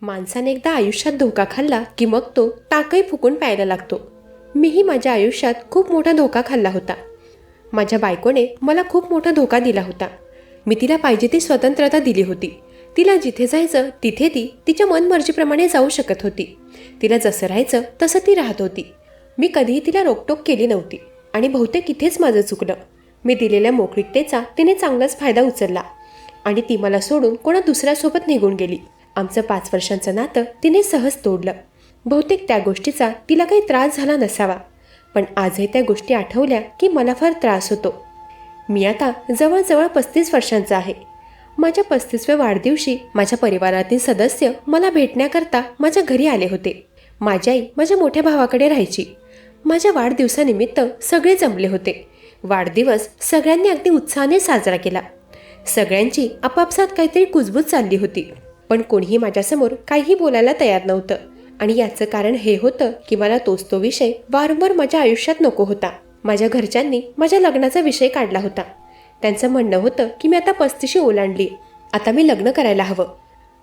माणसाने एकदा आयुष्यात धोका खाल्ला की मग तो टाकही फुकून प्यायला लागतो. मीही माझ्या आयुष्यात खूप मोठा धोका खाल्ला होता. माझ्या बायकोने मला खूप मोठा धोका दिला होता. मी तिला पाहिजे ती स्वतंत्रता दिली होती. तिला जिथे जायचं तिथे ती तिच्या मनमर्जीप्रमाणे जाऊ शकत होती. तिला जसं राहायचं तसं ती राहत होती. मी कधीही तिला रोकटोक केली नव्हती आणि बहुतेक इथेच माझं चुकलं. मी दिलेल्या मोकळीकतेचा तिने चांगलाच फायदा उचलला आणि ती मला सोडून कोणा दुसऱ्यासोबत निघून गेली. आमचं 5 वर्षांचं नातं तिने सहज तोडलं. बहुतेक त्या गोष्टीचा तिला काही त्रास झाला नसावा, पण आजही त्या गोष्टी आठवल्या की मला फार त्रास होतो. मी आता जवळजवळ 35 वर्षांचा आहे. माझ्या 35व्या वाढदिवशी माझ्या परिवारातील सदस्य मला भेटण्याकरता माझ्या घरी आले होते. माझी आई माझ्या मोठ्या भावाकडे राहायची. माझ्या वाढदिवसानिमित्त सगळे जमले होते. वाढदिवस सगळ्यांनी अगदी उत्साहाने साजरा केला. सगळ्यांची आपापसात काहीतरी कुजबूज चालली होती, पण कोणीही माझ्यासमोर काहीही बोलायला तयार नव्हतं. आणि याचं कारण हे होतं की मला तोच तो विषय वारंवार माझ्या आयुष्यात नको होता. माझ्या घरच्यांनी माझ्या लग्नाचा विषय काढला होता. त्यांचं म्हणणं होतं की मी आता 35 ओलांडली, आता मी लग्न करायला हवं.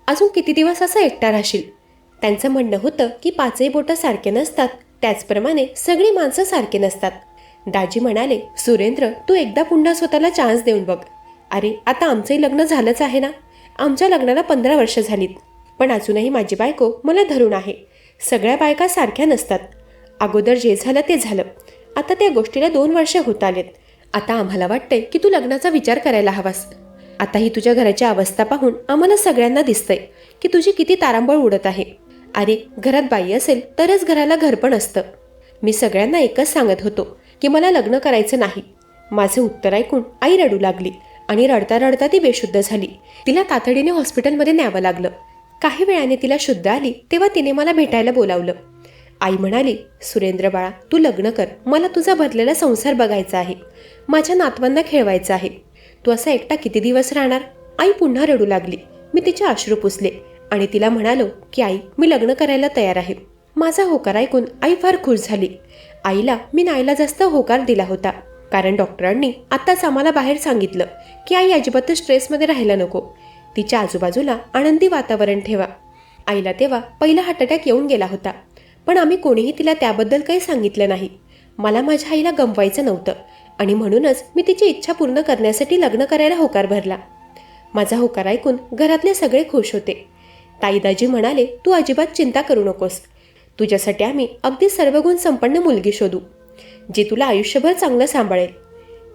अजून किती दिवस असं एकटा राहशील. त्यांचं म्हणणं होतं की 5ही बोटं सारखे नसतात, त्याचप्रमाणे सगळी माणसं सारखे नसतात. दाजी म्हणाले, सुरेंद्र, तू एकदा पुन्हा स्वतःला चान्स देऊन बघ. अरे, आता आमचंही लग्न झालंच आहे ना. आमच्या लग्नाला 15 वर्ष झालीत, पण अजूनही माझी बायको मला धरून आहे. सगळ्या बायका सारख्या नसतात. अगोदर जे झालं ते झालं. आता त्या गोष्टीला 2 वर्ष होत आलेत. आता आम्हाला वाटतंय की तू लग्नाचा विचार करायला हवास. आता ही तुझ्या घराची अवस्था पाहून आम्हाला सगळ्यांना दिसतंय की तुझी किती तारांबळ उडत आहे. अरे, घरात बाई असेल तरच घराला घर पण असतं. मी सगळ्यांना एकच सांगत होतो की मला लग्न करायचं नाही. माझे उत्तर ऐकून आई रडू लागली आणि रडता रडता ती बेशुद्ध झाली. तिला तातडीने हॉस्पिटलमध्ये न्यावं लागलं. काही वेळाने तिला शुद्ध आली तेव्हा तिने मला भेटायला बोलावलं. आई म्हणाली, सुरेंद्र बाळा, तू लग्न कर. मला तुझा भरलेला संसार बघायचा आहे. माझ्या नातवांना खेळवायचं आहे. तू असा एकटा किती दिवस राहणार. आई पुन्हा रडू लागली. मी तिचे अश्रू पुसले आणि तिला म्हणालो की आई, मी लग्न करायला तयार आहे. माझा होकार ऐकून आई फार खुश झाली. आईला मी नाईलाजास्त होकार दिला होता, कारण डॉक्टरांनी आत्ताच आम्हाला बाहेर सांगितलं की आई अजिबातच स्ट्रेसमध्ये राहायला नको. तिच्या आजूबाजूला आनंदी वातावरण ठेवा. आईला तेव्हा पहिला हार्ट अटॅक येऊन गेला होता, पण आम्ही कोणीही तिला त्याबद्दल काही सांगितलं नाही. मला माझ्या आईला गमवायचं नव्हतं आणि म्हणूनच मी तिची इच्छा पूर्ण करण्यासाठी लग्न करायला होकार भरला. माझा होकार ऐकून घरातले सगळे खुश होते. ताईदाजी म्हणाले, तू अजिबात चिंता करू नकोस. तुझ्यासाठी आम्ही अगदी सर्वगुण संपन्न मुलगी शोधू, जी तुला आयुष्यभर चांगलं सांभाळेल.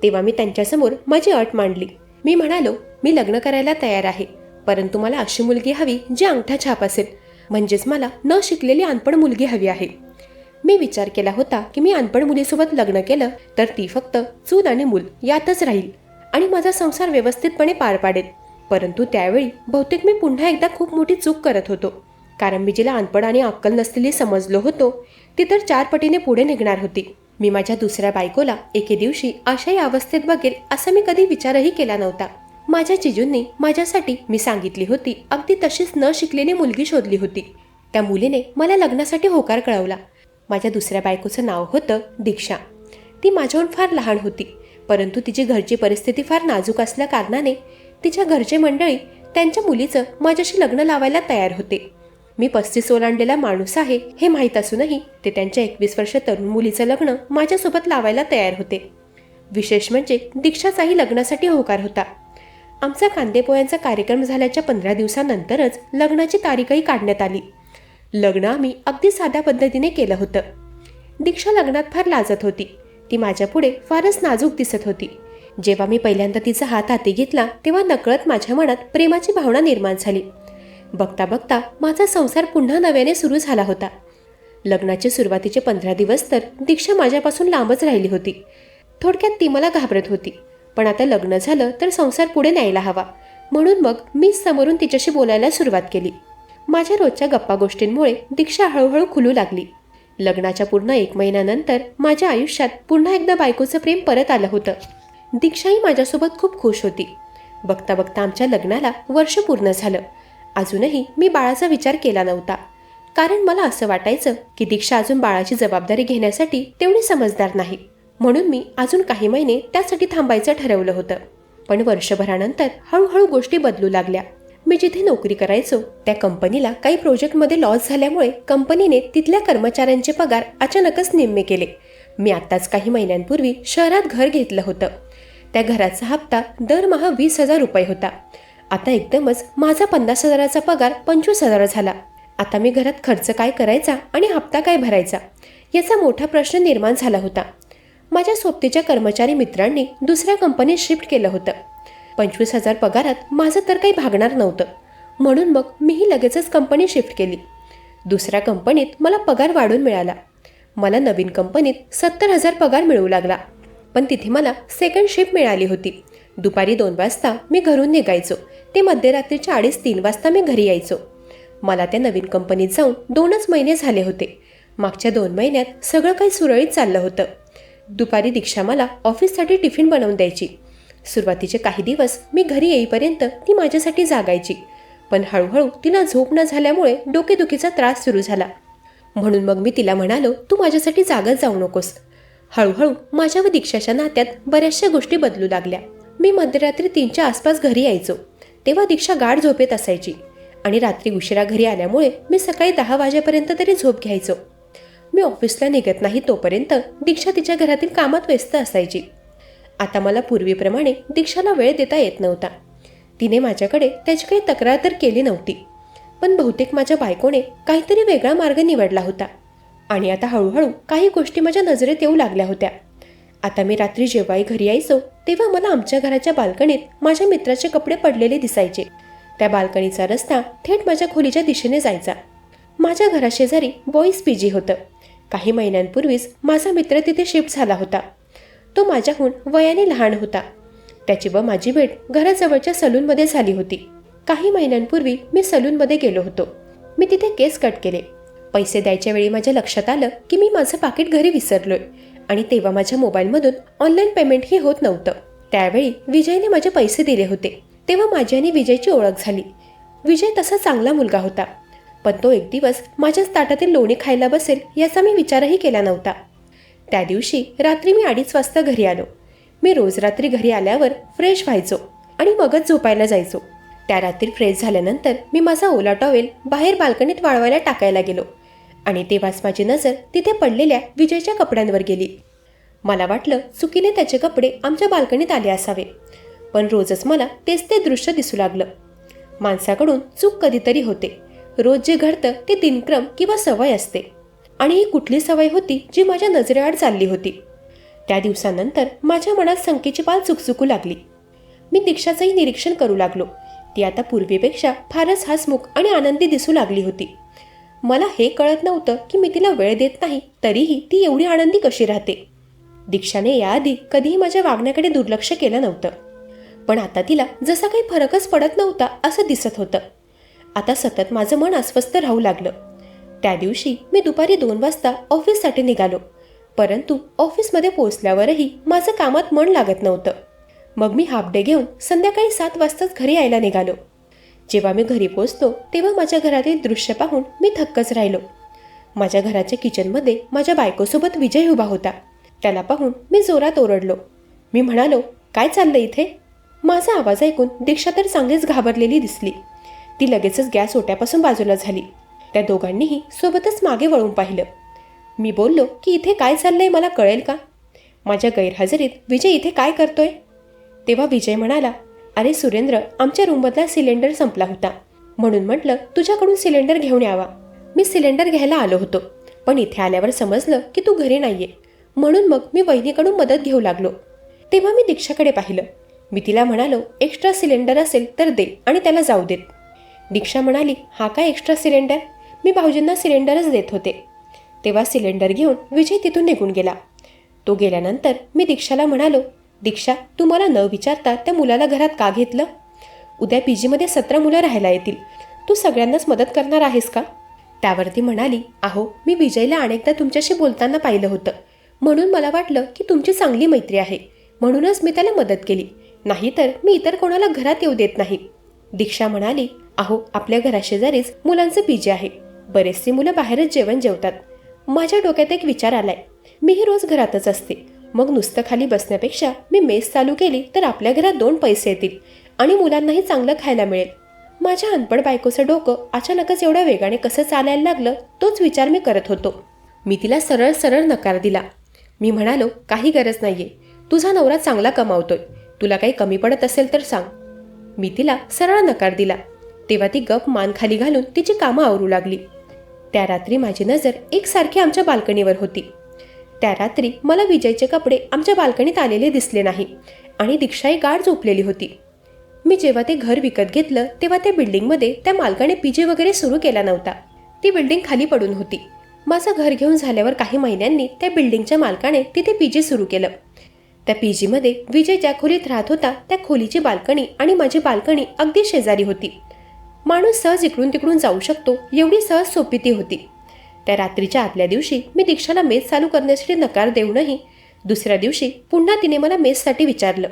तेव्हा मी त्यांच्यासमोर माझी अट मांडली. मी म्हणालो, मी लग्न करायला तयार आहे, परंतु मला अशी मुलगी हवी जी अंगठा छाप असेल. म्हणजेच मला न शिकलेली अनपढ मुलगी हवी आहे. मी विचार केला होता की मी अनपढ मुलीसोबत लग्न केलं तर ती फक्त चूल आणि मूल यातच राहील आणि माझा संसार व्यवस्थितपणे पार पाडेल. परंतु त्यावेळी बहुतेक मी पुन्हा एकदा खूप मोठी चूक करत होतो, कारण मी जिला अनपढ आणि अक्कल नसलेली समजलो होतो ती तर 4 पटीने पुढे निघणार होती. मी माझ्या दुसऱ्या बायकोला एके दिवशी अशाही अवस्थेत बघेल असा मी कधी विचारही केला नव्हता. माझ्या जिजूंनी माझ्यासाठी मी सांगितली होती अगदी तशीच न शिकलेली मुलगी शोधली होती. त्या मुलीने मला लग्नासाठी होकार कळवला. माझ्या दुसऱ्या बायकोचं नाव होतं दीक्षा. ती माझ्याहून फार लहान होती, परंतु तिची घरची परिस्थिती फार नाजूक असल्या कारणाने तिच्या घरचे मंडळी त्यांच्या मुलीचं माझ्याशी लग्न लावायला तयार होते. मी 35 ओलांडलेला माणूस आहे हे माहीत असूनही ते त्यांच्या 21 वर्ष तरुण मुलीचं लग्न माझ्यासोबत लावायला तयार होते. विशेष म्हणजे दीक्षाचाही लग्नासाठी होकार होता. आमचा कांदेपोह्यांचा कार्यक्रम झाल्याच्या 15 दिवसानंतरच लग्नाची तारीखही काढण्यात आली. लग्न आम्ही अगदी साध्या पद्धतीने केलं होतं. दीक्षा लग्नात फार लाजत होती. ती माझ्यापुढे फारच नाजूक दिसत होती. जेव्हा मी पहिल्यांदा तिचा हात हाती घेतला तेव्हा नकळत माझ्या मनात प्रेमाची भावना निर्माण झाली. बघता बघता माझा संसार पुन्हा नव्याने सुरू झाला होता. लग्नाचे सुरुवातीचे 15 दिवस तर दीक्षा माझ्यापासून लांबच राहिली होती. थोडक्यात ती मला घाबरत होती. पण आता लग्न झालं तर संसार पुढे न्यायला हवा, म्हणून मग मी समोरून तिच्याशी बोलायला सुरुवात केली. माझ्या रोजच्या गप्पा गोष्टींमुळे दीक्षा हळूहळू खुलू लागली. लग्नाच्या पूर्ण 1 महिन्यानंतर माझ्या आयुष्यात पुन्हा एकदा बायकोचं प्रेम परत आलं होतं. दीक्षाही माझ्यासोबत खूप खुश होती. बघता बघता आमच्या लग्नाला वर्ष पूर्ण झालं. अजूनही मी बाळाचा विचार केला नव्हता, कारण मला असं वाटायचं की दीक्षा अजून बाळाची जबाबदारी घेण्यासाठी तेवढी समजदार नाही. म्हणून मी अजून काही महिने त्यासाठी थांबायचं ठरवलं होतं. पण वर्षभरानंतर हळूहळू गोष्टी बदलू लागल्या मी जिथे नोकरी करायचो त्या कंपनीला काही प्रोजेक्टमध्ये लॉस झाल्यामुळे कंपनीने तिथल्या कर्मचाऱ्यांचे पगार अचानकच निम्मे केले. मी आत्ताच काही महिन्यांपूर्वी शहरात घर घेतलं होतं. त्या घराचा हप्ता दरमहा 20,000 रुपये होता. आता एकदमच माझा 50,000चा पगार 25,000 झाला. आता मी घरात खर्च काय करायचा आणि हप्ता काय भरायचा याचा मोठा प्रश्न निर्माण झाला होता. माझ्या सोबतीच्या कर्मचारी मित्रांनी दुसऱ्या कंपनीत शिफ्ट केलं होतं. 25,000 पगारात माझं तर काही भागणार नव्हतं. म्हणून मग मीही लगेचच कंपनी शिफ्ट केली. दुसऱ्या कंपनीत मला पगार वाढून मिळाला. मला नवीन कंपनीत 70,000 पगार मिळू लागला. पण तिथे मला सेकंड शिफ्ट मिळाली होती. दुपारी 2 वाजता मी घरून निघायचो ते मध्यरात्रीच्या 2:30-3 वाजता मी घरी यायचो. मला त्या नवीन कंपनीत जाऊन 2च महिने झाले होते. मागच्या 2 महिन्यात सगळं काही सुरळीत चाललं होतं. दुपारी दीक्षा मला ऑफिससाठी टिफिन बनवून द्यायची. सुरुवातीचे काही दिवस मी घरी येईपर्यंत ती माझ्यासाठी जागायची. पण हळूहळू तिला झोप न झाल्यामुळे डोकेदुखीचा त्रास सुरू झाला. म्हणून मग मी तिला म्हणालो, तू माझ्यासाठी जागत जाऊ नकोस. हळूहळू माझ्या व दीक्षाच्या नात्यात बऱ्याचशा गोष्टी बदलू लागल्या. मी मध्यरात्री 3च्या आसपास घरी यायचो तेव्हा दीक्षा गाढ झोपेत असायची आणि रात्री उशिरा घरी आल्यामुळे मी सकाळी 10 वाजेपर्यंत तरी झोप घ्यायचो. मी ऑफिसला निघत नाही तोपर्यंत दीक्षा तिच्या घरातील कामात व्यस्त असायची. आता मला पूर्वीप्रमाणे दीक्षाला वेळ देता येत नव्हता. तिने माझ्याकडे त्याची काही तक्रार तर केली नव्हती, पण बहुतेक माझ्या बायकोने काहीतरी वेगळा मार्ग निवडला होता आणि आता हळूहळू काही गोष्टी माझ्या नजरेत येऊ लागल्या होत्या. आता मी रात्री जेव्हाही घरी यायचो तेव्हा मला आमच्या घराच्या बाल्कनीत माझ्या मित्राचे कपडे पडलेले दिसायचे. त्या बाल्कनीचा रस्ता थेट माझ्या खोलीच्या दिशेने जायचा. माझ्या घराशेजारी बॉईज पीजी होतं. काही महिन्यांपूर्वीच माझा मित्र तिथे शिफ्ट झाला होता. तो माझ्याहून वयाने लहान होता. त्याची व माझी भेट घराजवळच्या सलूनमध्ये झाली होती. काही महिन्यांपूर्वी मी सलूनमध्ये गेलो होतो. मी तिथे केस कट केले. पैसे द्यायच्या वेळी माझ्या लक्षात आलं की मी माझं पाकिट घरी विसरलोय आणि तेव्हा माझ्या मोबाईलमधून ऑनलाईन पेमेंटही होत नव्हतं. त्यावेळी विजयने माझे पैसे दिले होते. तेव्हा माझी आणि विजयची ओळख झाली. विजय तसा चांगला मुलगा होता, पण तो एक दिवस माझ्याच ताटातील लोणी खायला बसेल याचा मी विचारही केला नव्हता. त्या दिवशी रात्री मी 2:30 वाजता घरी आलो. मी रोज रात्री घरी आल्यावर फ्रेश व्हायचो आणि मगच झोपायला जायचो. त्या रात्री फ्रेश झाल्यानंतर मी माझा ओला टॉवेल बाहेर बाल्कनीत वाळवायला टाकायला गेलो आणि तेव्हाच माझी नजर तिथे पडलेल्या विजयच्या कपड्यांवर गेली. मला वाटलं चुकीने त्याचे कपडे आमच्या बाल्कनीत आले असावे, पण रोजच मला तेच ते दृश्य दिसू लागलं. माणसाकडून चूक कधीतरी होते. रोज जे घडतं ते दिनक्रम किंवा सवय असते आणि ही कुठली सवय होती जी माझ्या नजरेआड चालली होती. त्या दिवसानंतर माझ्या मनात शंकेची पाल चुकचुकू लागली. मी दीक्षाचंही निरीक्षण करू लागलो. ती आता पूर्वीपेक्षा फारच हसमुख आणि आनंदी दिसू लागली होती. मला हे कळत नव्हतं की मी तिला वेळ देत नाही तरीही ती एवढी आनंदी कशी राहते. दीक्षाने याआधी कधीही माझ्या वागण्याकडे दुर्लक्ष केलं नव्हतं, पण आता तिला जसा काही फरकच पडत नव्हता असं दिसत होतं. आता सतत माझं मन अस्वस्थ राहू लागलं. त्या दिवशी मी दुपारी 2 वाजता ऑफिससाठी निघालो, परंतु ऑफिसमध्ये पोहोचल्यावरही माझं कामात मन लागत नव्हतं. मग मी हाफ डे घेऊन संध्याकाळी 7 वाजताच घरी यायला निघालो. जेव्हा मी घरी पोहोचलो तेव्हा माझ्या घरातील दृश्य पाहून मी थक्कच राहिलो. माझ्या घराच्या किचनमध्ये माझ्या बायकोसोबत विजय उभा होता. त्याला पाहून मी जोरात ओरडलो. मी म्हणालो, काय चाललं इथे? माझा आवाज ऐकून दीक्षा तर चांगलीच घाबरलेली दिसली. ती लगेचच गॅस ओट्यापासून बाजूला झाली. त्या दोघांनीही सोबतच मागे वळून पाहिलं. मी बोललो की इथे काय चाललंय मला कळेल का? माझ्या गैरहजेरीत विजय इथे काय करतोय? तेव्हा विजय म्हणाला, अरे सुरेंद्र, आमच्या रूममधला सिलेंडर संपला होता म्हणून म्हटलं तुझ्याकडून सिलेंडर घेऊन यावा. मी सिलेंडर घ्यायला आलो होतो, पण इथे आल्यावर समजलं की तू घरी नाहीये, म्हणून मग मी वहिनीकडून मदत घेऊ लागलो. तेव्हा मी दीक्षाकडे पाहिलं. मी तिला म्हणालो, एक्स्ट्रा सिलेंडर असेल तर दे आणि त्याला जाऊ देत. दीक्षा म्हणाली, हा काय एक्स्ट्रा सिलेंडर? मी भाऊजींना सिलेंडरच देत होते. तेव्हा सिलेंडर घेऊन विजय तिथून निघून गेला. तो गेल्यानंतर मी दीक्षाला म्हणालो, दीक्षा, तू मला न विचारता त्या मुलाला घरात का घेतलं? उद्या पीजीमध्ये 17 मुलं राहायला येतील. तू सगळ्यांनाच मदत करणार आहेस का? त्यावर ती म्हणाली, अहो, मी विजयला अनेकदा तुमच्याशी बोलताना पाहिलं होतं, म्हणून मला वाटलं की तुमची चांगली मैत्री आहे, म्हणूनच मी त्याला मदत केली, नाहीतर मी इतर कोणाला घरात येऊ देत नाही. दीक्षा म्हणाली, अहो, आपल्या घराशेजारीच मुलांचं पीजी आहे. बरेचशी मुलं बाहेरच जेवण जेवतात. माझ्या डोक्यात एक विचार आलाय. मीही रोज घरातच असते, मग नुसतं खाली बसण्यापेक्षा मी मेस चालू केली तर आपल्या घरात 2 पैसे येतील आणि मुलांनाही चांगलं खायला मिळेल. माझ्या अनपढ बायकोचं डोकं अचानकच एवढ्या वेगाने कसं चालायला लागलं तोच विचार मी करत होतो. मी तिला सरळ सरळ नकार दिला. मी म्हणालो, काही गरज नाहीये, तुझा नवरा चांगला कमावतोय, तुला काही कमी पडत असेल तर सांग. मी तिला सरळ नकार दिला. तेव्हा ती गप मान खाली घालून तिची कामं आवरू लागली. त्या रात्री माझी नजर एकसारखी आमच्या बाल्कनीवर होती. त्या रात्री मला विजयचे कपडे आमच्या बाल्कनीत आलेले दिसले नाही आणि दीक्षाही गाढ झोपलेली होती. मी जेव्हा ते घर विकत घेतलं तेव्हा त्या बिल्डिंगमध्ये त्या मालकाने पीजी वगैरे सुरू केला नव्हता. ती बिल्डिंग खाली पडून होती. माझं घर घेऊन झाल्यावर काही महिन्यांनी त्या बिल्डिंगच्या मालकाने तिथे पीजी सुरू केलं. त्या पीजीमध्ये विजय ज्या खोलीत राहत होता त्या खोलीची बाल्कनी आणि माझी बाल्कनी अगदी शेजारी होती. माणूस सहज इकडून तिकडून जाऊ शकतो एवढी सहज सोपी ती होती. त्या रात्रीच्या आदल्या दिवशी मी दीक्षाला मेस चालू करण्यासाठी नकार देऊनही दुसऱ्या दिवशी पुन्हा तिने मला मेससाठी विचारलं.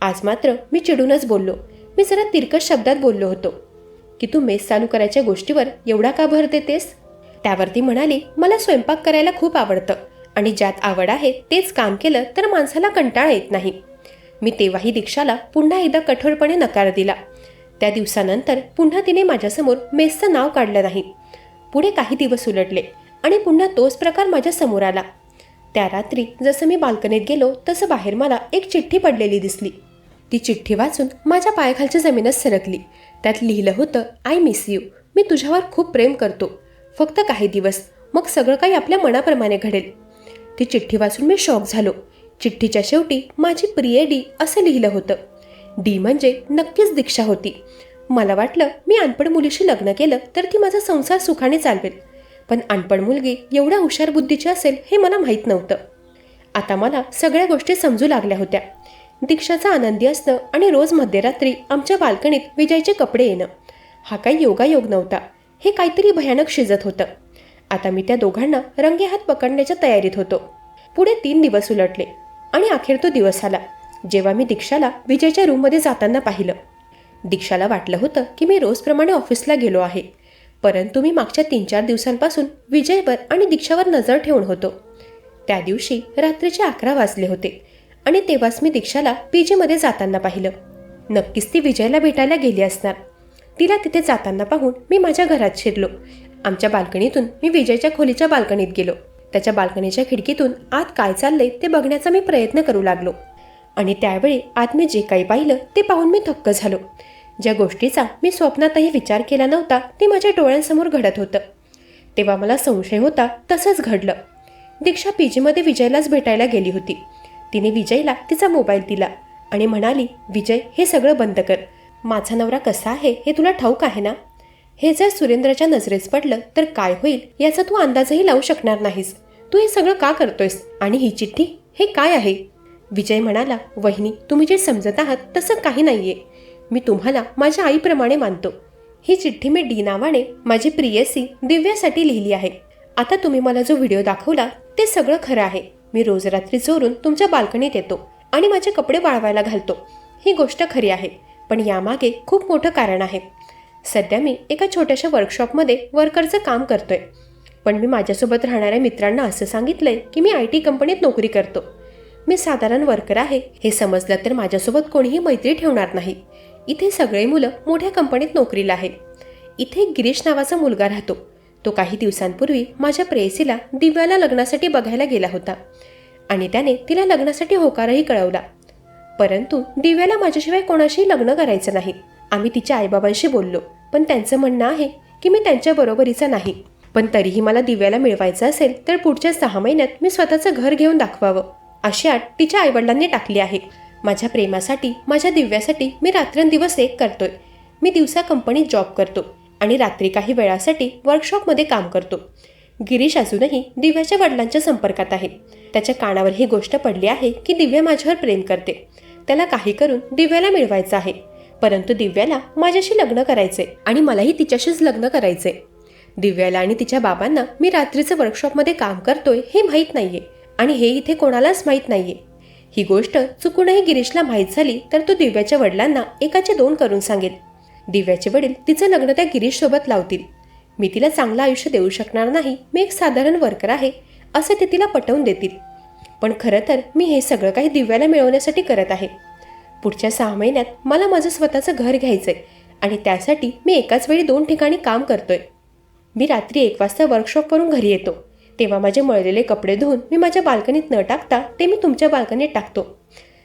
आज मात्र मी चिडूनच बोललो. मी जरा तिरकस शब्दात बोललो होतो की तू मेस चालू करायच्या गोष्टीवर एवढा का भर देतेस? त्यावर ती म्हणाली, मला स्वयंपाक करायला खूप आवडतं आणि ज्यात आवड आहे तेच काम केलं तर माणसाला कंटाळा येत नाही. मी तेव्हाही दीक्षाला पुन्हा एकदा कठोरपणे नकार दिला. त्या दिवसानंतर पुन्हा तिने माझ्यासमोर मेसचं नाव काढलं नाही. पुढे काही दिवस उलटले आणि पुन्हा तोच प्रकार माझ्या समोर आला. त्या रात्री जसं मी बाल्कनीत गेलो तसं बाहेर मला एक चिठ्ठी पडलेली दिसली. ती चिठ्ठी वाचून माझ्या पायाखालची जमीनच सरकली. त्यात लिहिलं होतं, आय मिस यू. मी तुझ्यावर खूप प्रेम करतो. फक्त काही दिवस, मग सगळं काही आपल्या मनाप्रमाणे घडेल. ती चिठ्ठी वाचून मी शॉक झालो. चिठ्ठीच्या शेवटी माझी प्रिय डी असं लिहिलं होतं. डी म्हणजे नक्कीच दीक्षा होती. मला वाटलं मी अनपढ मुलीशी लग्न केलं तर ती माझा संसार सुखाने चालवेल, पण अनपढ मुलगी एवढ्या हुशार बुद्धीची असेल हे मला माहीत नव्हतं. आता मला सगळ्या गोष्टी समजू लागल्या होत्या. दीक्षाचा आनंदी असणं आणि रोज मध्यरात्री आमच्या बाल्कनीत विजयचे कपडे येणं हा काही योगायोग नव्हता. हे काहीतरी भयानक शिजत होतं. आता मी त्या दोघांना रंगेहात पकडण्याच्या तयारीत होतो. पुढे 3 दिवस उलटले आणि अखेर तो दिवस आला जेव्हा मी दीक्षाला विजयच्या रूममध्ये जाताना पाहिलं. दीक्षाला वाटलं होतं की मी रोजप्रमाणे ऑफिसला गेलो आहे, परंतु मी मागच्या 3-4 दिवसांपासून विजयवर आणि दीक्षावर नजर ठेवून होतो. त्या दिवशी रात्रीचे 11 वाजले होते आणि तेव्हाच मी दीक्षाला पीजीमध्ये जाताना पाहिलं. नक्कीच ती विजयला भेटायला गेली असणार. तिला तिथे जाताना पाहून मी माझ्या घरात शिरलो. आमच्या बाल्कनीतून मी विजयच्या खोलीच्या बाल्कनीत गेलो. त्याच्या बाल्कनीच्या खिडकीतून आत काय चाललंय ते बघण्याचा मी प्रयत्न करू लागलो आणि त्यावेळी आत मी जे काही पाहिलं ते पाहून मी थक्क झालो. ज्या गोष्टीचा मी स्वप्नातही विचार केला नव्हता ते माझ्या डोळ्यांसमोर घडत होतं. तेव्हा मला संशय होता तसंच घडलं. दीक्षा पीजीमध्ये विजयलाच भेटायला गेली होती. तिने विजयला तिचा मोबाईल दिला आणि म्हणाली, विजय, हे सगळं बंद कर. माझा नवरा कसा आहे हे तुला ठाऊक आहे ना? हे जर सुरेंद्रच्या नजरेस पडलं तर काय होईल याचा तू अंदाजही लावू शकणार नाहीस. तू हे सगळं का करतोयस? आणि ही चिठ्ठी, हे काय आहे? विजय म्हणाला, वहिनी, तुम्ही जे समजत आहात तसं काही नाहीये. मी तुम्हाला माझ्या आईप्रमाणे मानतो. ही चिठ्ठी मी डी नावाने माझी प्रियसी दिव्यासाठी लिहिली आहे. आता तुम्ही मला जो व्हिडिओ दाखवला ते सगळं खरं आहे. मी रोज रात्री चोरून तुमच्या बाल्कनीत येतो आणि माझे कपडे वाळवायला घालतो. ही गोष्ट खरी आहे, पण यामागे खूप मोठं कारण आहे. सध्या मी एका छोट्याशा वर्कशॉपमध्ये वर्करचं काम करतोय, पण मी माझ्यासोबत राहणाऱ्या मित्रांना असं सांगितलंय की मी IT कंपनीत नोकरी करतो. मी साधारण वर्कर आहे हे समजलं तर माझ्यासोबत कोणीही मैत्री ठेवणार नाही. इथे सगळे मुलं मोठ्या कंपनीत नोकरीला आहेत. इथे एक गिरीश नावाचा मुलगा राहतो. तो काही दिवसांपूर्वी माझ्या प्रेयसीला दिव्याला लग्नासाठी बघायला गेला होता आणि त्याने तिला लग्नासाठी होकारही कळवला. परंतु दिव्याला माझ्याशिवाय कोणाशीही लग्न करायचं नाही. आम्ही तिच्या आईबाबांशी बोललो, पण त्यांचं म्हणणं आहे की मी त्यांच्या बरोबरीचा नाही. पण तरीही मला दिव्याला मिळवायचं असेल तर पुढच्या 6 महिन्यात मी स्वतःचं घर घेऊन दाखवावं अशी अट तिच्या आईवडिलांनी टाकली आहे. माझ्या प्रेमासाठी, माझ्या दिव्यासाठी मी रात्रंदिवस एक करतोय. मी दिवसा कंपनीत जॉब करतो आणि रात्री काही वेळासाठी वर्कशॉपमध्ये काम करतो. गिरीश अजूनही दिव्याच्या वडिलांच्या संपर्कात आहे. त्याच्या कानावर ही गोष्ट पडली आहे की दिव्या माझ्यावर प्रेम करते. त्याला काही करून दिव्याला मिळवायचं आहे, परंतु दिव्याला माझ्याशी लग्न करायचे आणि मलाही तिच्याशीच लग्न करायचे. दिव्याला आणि तिच्या बाबांना मी रात्रीचं वर्कशॉपमध्ये काम करतोय हे माहीत नाहीये आणि हे इथे कोणालाच माहीत नाहीये. ही गोष्ट चुकूनही गिरीशला माहीत झाली तर तो दिव्याच्या वडिलांना एकाचे 2 करून सांगेल. दिव्याचे वडील तिचं लग्न त्या गिरीशसोबत लावतील. मी तिला चांगलं आयुष्य देऊ शकणार नाही, मी एक साधारण वर्कर आहे असं ते तिला पटवून देतील. पण खरं तर मी हे सगळं काही दिव्याला मिळवण्यासाठी करत आहे. पुढच्या 6 महिन्यात मला माझं स्वतःचं घर घ्यायचंय आणि त्यासाठी मी एकाच वेळी 2 ठिकाणी काम करतोय. मी रात्री 1 वाजता वर्कशॉपवरून घरी येतो. तेव्हा माझे मळलेले कपडे धुवून मी माझ्या बाल्कनीत न टाकता ते मी तुमच्या बाल्कनीत टाकतो.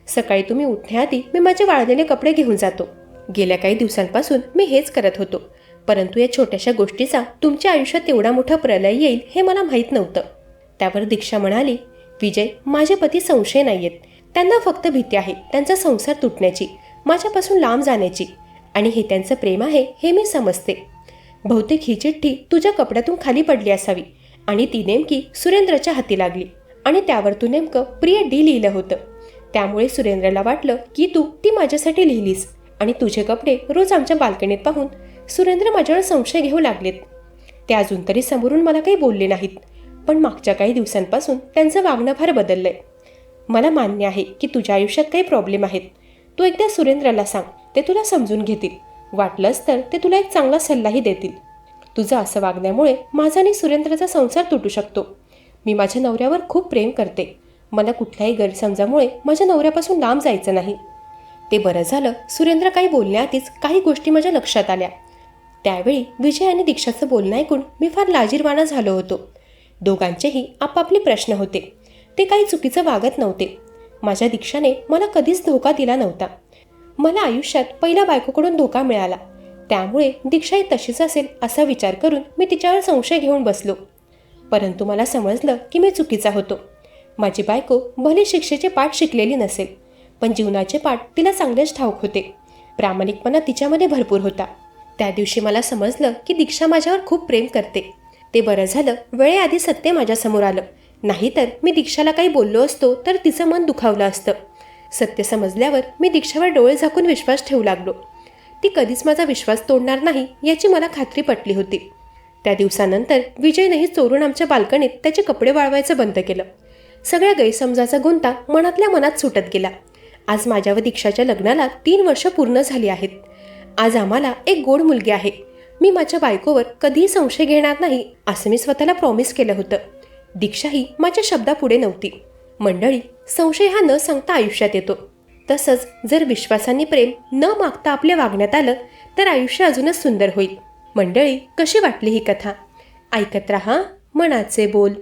सकाळी तुम्ही उठण्याआधी मी माझे वाळलेले कपडे घेऊन जातो. गेल्या काही दिवसांपासून मी हेच करत होतो, परंतु या छोट्याशा गोष्टीचा तुमच्या आयुष्यात एवढा मोठा प्रलय येईल हे मला माहीत नव्हतं. त्यावर दीक्षा म्हणाली, विजय, माझे पती संशय नाही आहेत. त्यांना फक्त भीती आहे त्यांचा संसार तुटण्याची, माझ्यापासून लांब जाण्याची, आणि हे त्यांचं प्रेम आहे हे मी समजते. बहुतेक ही चिठ्ठी तुझ्या कपड्यातून खाली पडली असावी आणि ती नेमकी सुरेंद्रच्या हाती लागली आणि त्यावर तू नेमकं प्रिय डी लिहिलं होतं. त्यामुळे सुरेंद्रला वाटलं की तू ती माझ्यासाठी लिहिलीस आणि तुझे कपडे रोज आमच्या बाल्कनीत पाहून सुरेंद्र माझ्यावर संशय घेऊ लागलेत. ते अजून तरी समोरून मला काही बोलले नाहीत, पण मागच्या काही दिवसांपासून त्यांचं वागणं फार बदललंय. मला मान्य आहे की तुझ्या आयुष्यात काही प्रॉब्लेम आहेत. तू एकदा सुरेंद्रला सांग, ते तुला समजून घेतील. वाटलंच तर ते तुला एक चांगला सल्लाही देतील. तुझं असं वागण्यामुळे माझा आणि सुरेंद्रचा संसार तुटू शकतो. मी माझ्या नवऱ्यावर खूप प्रेम करते. मला कुठल्याही गैरसमजामुळे माझ्या नवऱ्यापासून लांब जायचं नाही. ते बरं झालं, सुरेंद्र काही बोलण्याआधीच काही गोष्टी माझ्या लक्षात आल्या. त्यावेळी विजय आणि दीक्षाचं बोलणं ऐकून मी फार लाजिरवाणा झालो होतो. दोघांचेही आपापले प्रश्न होते. ते काही चुकीचं वागत नव्हते. माझ्या दीक्षाने मला कधीच धोका दिला नव्हता. मला आयुष्यात पहिल्या बायकोकडून धोका मिळाला, त्यामुळे दीक्षाही तशीच असेल असा विचार करून मी तिच्यावर संशय घेऊन बसलो. परंतु मला समजलं की मी चुकीचा होतो. माझी बायको भले शिक्षेचे पाठ शिकलेली नसेल, पण जीवनाचे पाठ तिला चांगलेच ठाऊक होते. प्रामाणिकपणा तिच्यामध्ये भरपूर होता. त्या दिवशी मला समजलं की दीक्षा माझ्यावर खूप प्रेम करते. ते बरं झालं, वेळेआधी सत्य माझ्यासमोर आलं. नाहीतर मी दीक्षाला काही बोललो असतो तर तिचं मन दुखावलं असतं. सत्य समजल्यावर मी दीक्षावर डोळे झाकून विश्वास ठेवू लागलो. ती कधीच माझा विश्वास तोडणार नाही याची मला खात्री पटली होती. त्या दिवसानंतर विजयनेही चोरून आमच्या बाल्कनीत त्याचे कपडे वाळवायचं बंद केलं. सगळ्या गैरसमजाचा गुंता मनातल्या मनात सुटत गेला. आज माझ्या व दीक्षाच्या लग्नाला 3 वर्ष पूर्ण झाली आहेत. आज आम्हाला एक गोड मुलगी आहे. मी माझ्या बायकोवर कधीही संशय घेणार नाही असं मी स्वतःला प्रॉमिस केलं होतं. दीक्षाही माझ्या शब्दापुढे नव्हती. मंडळी, संशय हा न सांगता आयुष्यात येतो. तसंच जर विश्वासाने प्रेम न मागता आपल्या वागण्यात आलं तर आयुष्य अजूनच सुंदर होईल. मंडळी, कशी वाटली ही कथा? ऐकत रहा मनाचे बोल.